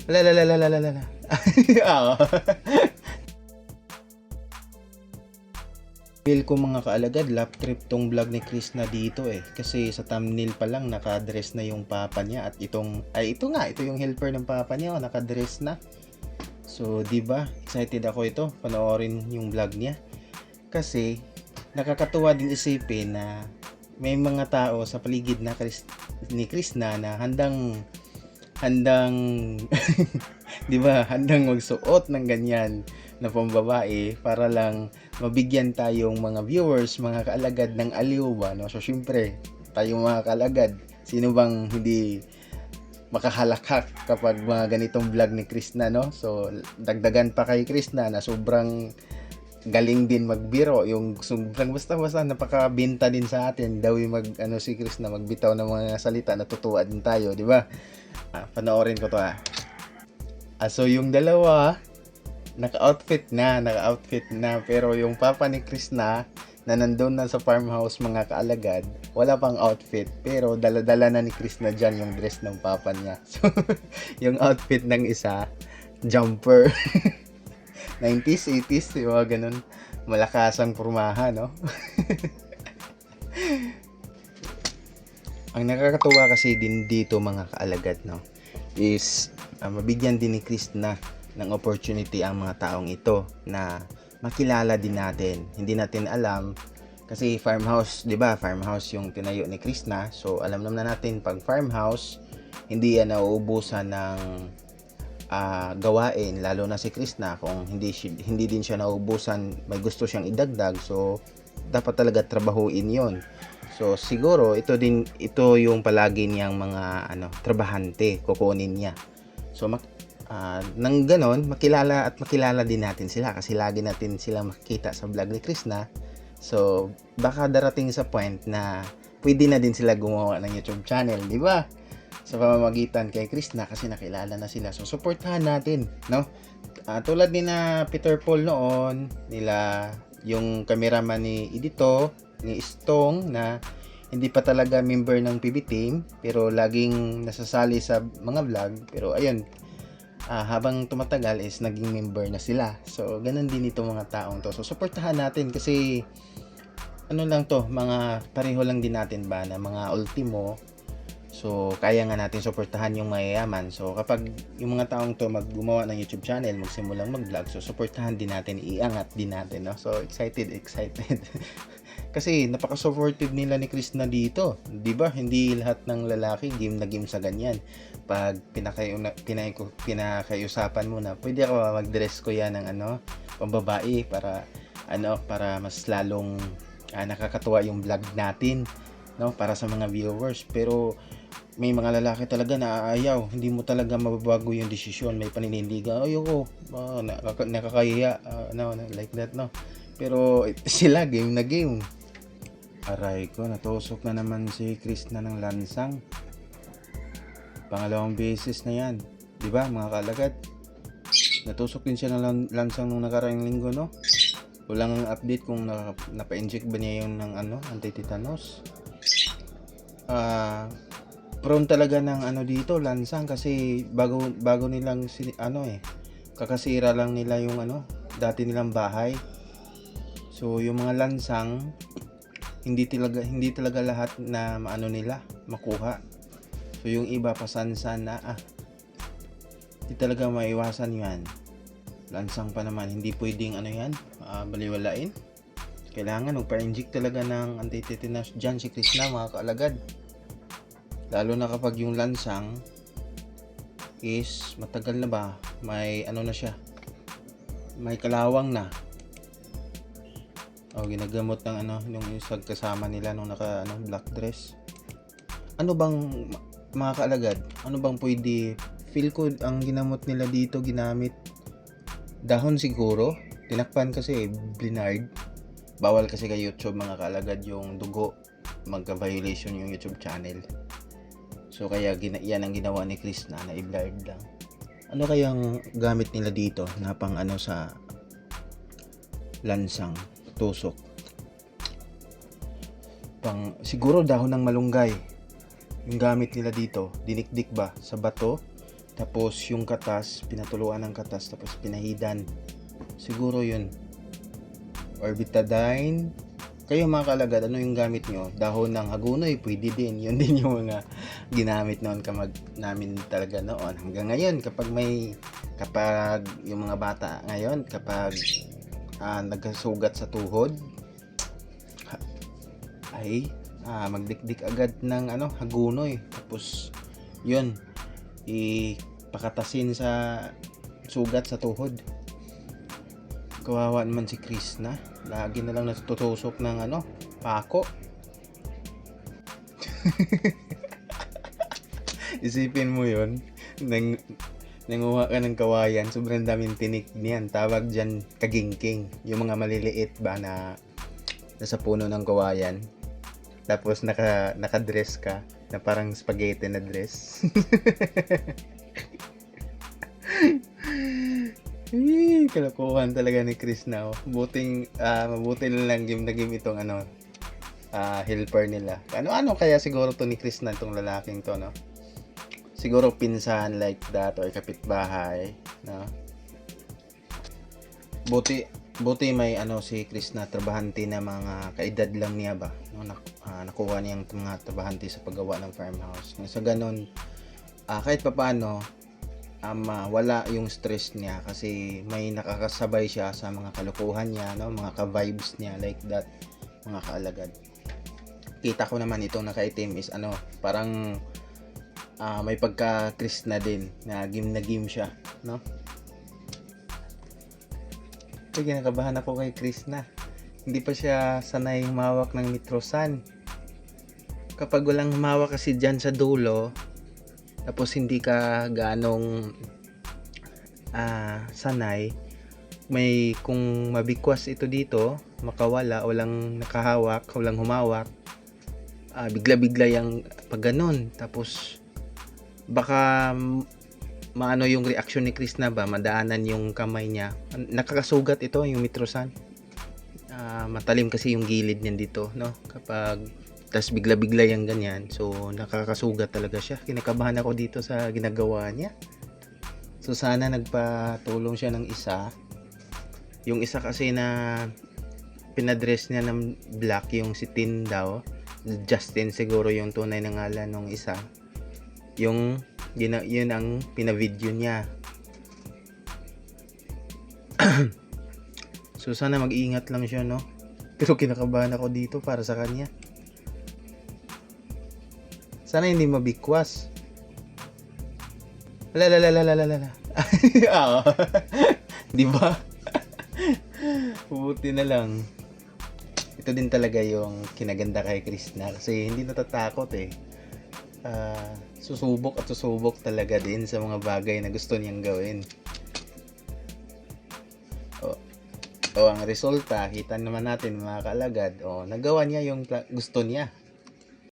La la la la la la la. Oo. Feel ko mga kaalagad, lap trip tong vlog ni Chris na dito eh. Kasi sa thumbnail pa lang naka-dress na yung papa niya at ito yung helper ng papa niya, oh, naka-dress na. So, 'di ba? Excited ako ito panoorin yung vlog niya. Kasi nakakatuwa din isipin na may mga tao sa paligid ni Chris na handang 'di ba? Handang magsuot ng ganyan na pambabae para lang mabigyan tayong mga viewers, mga kaalagad ng aliw ba, no? So syempre, tayong mga kaalagad, sino bang hindi makahalakhak kapag mga ganitong vlog ni Krishna, no? So dagdagan pa kay Krishna na sobrang galing din magbiro, yung sobrang basta-basta napakabenta din sa atin daw yung si Krishna magbitaw ng mga salita, natutuwa din tayo, di ba? Panoorin ko to. So yung dalawa naka-outfit na, pero yung papa ni Krishna na nandun na sa farmhouse mga kaalagad, wala pang outfit, pero dala-dala na ni Krishna dyan yung dress ng papa niya. So, yung outfit ng isa, jumper. 90s, 80s, yung mga ganun, malakasang pormaha, no? Ang nakakatuwa kasi din dito mga kaalagad, no, is mabigyan din ni Krishna ng opportunity ang mga taong ito na makilala din natin. Hindi natin alam kasi farmhouse, 'di ba? Farmhouse yung tinayo ni Krishna. So alam naman natin pag farmhouse, hindi yan nauubusan ng gawain, lalo na si Krishna kung hindi din siya nauubusan, may gusto siyang idagdag. So dapat talaga trabahuin 'yon. So siguro ito yung palagi niyang mga trabahante kukunin niya. So nang ganon, makilala din natin sila kasi lagi natin silang makikita sa vlog ni Krishna. So, baka darating sa point na pwede na din sila gumawa ng YouTube channel, di ba? Sa pamamagitan kay Krishna kasi nakilala na sila. So, supportahan natin, no? Tulad ni na Peter Paul noon, nila yung cameraman ni Edito, ni Stong na hindi pa talaga member ng PB Team pero laging nasasali sa mga vlog. Pero ayun, habang tumatagal is naging member na sila. So, ganun din itong mga taong to. So, supportahan natin kasi mga pareho lang din natin ba na mga ultimo. So, kaya nga natin supportahan yung mayayaman. So, kapag yung mga taong to gumawa ng YouTube channel, magsimulang mag-vlog, so supportahan din natin, iangat din natin, no? So, excited. Kasi napaka-supportive nila ni Krishna dito. 'Di ba? Hindi lahat ng lalaki game na game sa ganyan. Pag pinakayusapan mo na, pwede ako mag-dress ko yan ng pambabae para mas lalong nakakatuwa yung vlog natin, no, para sa mga viewers. Pero may mga lalaki talaga na aayaw, hindi mo talaga mababago yung desisyon, may paninindigan, ayoko, nakakahiya, like that, no. Pero sila game na game. Aray ko, natusok na naman si Krishna ng lansang. Pangalawang beses na yan, di ba mga kaalagad? Natusok din siya ng lansang nung nakaraang linggo, no? Walang update kung napa-inject ba niya yung ng anti-tetanus. Prone talaga ng dito, lansang, kasi bago nilang kakasira lang nila yung dati nilang bahay. So yung mga lansang hindi talaga lahat na nila makuha. So yung iba pasansan na hindi talaga maiwasan yan. Lansang pa naman, hindi pwedeng baliwalain. Kailangan magpa-inject talaga ng anti-tetanus dyan si Krishna mga kaalagad. Lalo na kapag yung lansang is matagal na ba, may na siya, may kalawang na. Ginagamot ng yung isang kasama nila nung naka black dress. Mga kaalagad, pwede? Feel ko ang ginamot nila dito, ginamit dahon siguro, tinakpan kasi blinard. Bawal kasi kay YouTube mga kaalagad yung dugo, magka-violation yung YouTube channel. So kaya yan ang ginawa ni Krishna na i-blurred lang. Ano kayang gamit nila dito na pang sa lansang, tusok? Siguro dahon ng malunggay yung gamit nila dito, dinikdik ba sa bato, Tapos yung katas, pinatuluan ng katas, tapos pinahidan. Siguro yun. Or betadine. Kayo mga kalagad, ano yung gamit nyo? Dahon ng hagunoy, pwede din. Yun din yung mga ginamit noon namin talaga noon. Hanggang ngayon, kapag yung mga bata ngayon, kapag nagkasugat sa tuhod, ay magdikdik agad ng hagunoy. Tapos, yun, ipakatasin sa sugat sa tuhod. Kawawa naman si Krishna. Lagi na lang natutusok ng pako. Isipin mo yun. Nanguha ka ng kawayan. Sobrang daming tinik niyan. Tawag dyan kagingking. Yung mga maliliit ba na nasa puno ng kawayan. Tapos naka-dress ka. Na parang spaghetti na dress. Kalokohan talaga ni Krishna. Mabuti na lang naging itong helper nila. Ano kaya siguro to ni Krishna, itong lalaking to, no? Siguro pinsan like that or kapitbahay, no? Buti may si Krishna, trabahante na mga kaedad lang niya ba, no? Nakuha niyang mga trabahante sa paggawa ng farmhouse. Sa ganun, kahit papaano, wala yung stress niya kasi may nakakasabay siya sa mga kalokohan niya, no? Mga ka-vibes niya like that, mga kaalagad. Kita ko naman itong nakaitim is parang may pagka-Krishna din na game siya, no? Sige, nakabahan ako kay Krishna. Hindi pa siya sanay humawak ng mitrosan. Kapag walang humawak kasi dyan sa dulo, tapos hindi ka ganong sanay, kung mabikwas ito dito, makawala, walang nakahawak, walang humawak, bigla-bigla yung pag ganun. Tapos baka maano yung reaksyon ni Krishna ba, madaanan yung kamay niya. Nakakasugat ito yung mitrosan. Matalim kasi yung gilid niyan dito, no? Kapag tas bigla-bigla yung ganyan, so nakakasugat talaga siya. Kinakabahan ako dito sa ginagawa niya. So sana nagpatulong siya ng isa. Yung isa kasi na pinadress niya ng black, yung si Tin daw, Justin siguro yung tunay na ngalan ng isa. Yun ang pinavideo niya. So sana mag-iingat lang siya, no? Pero kinakabahan ako dito para sa kanya. Sana hindi mabikwas. Lalalala. Di ba? Buti na lang. Ito din talaga yung kinaganda kay Krishna kasi hindi natatakot eh. Susubok talaga din sa mga bagay na gusto niyang gawin. Ang resulta, kita naman natin mga kaalagad, nagawa niya yung gusto niya.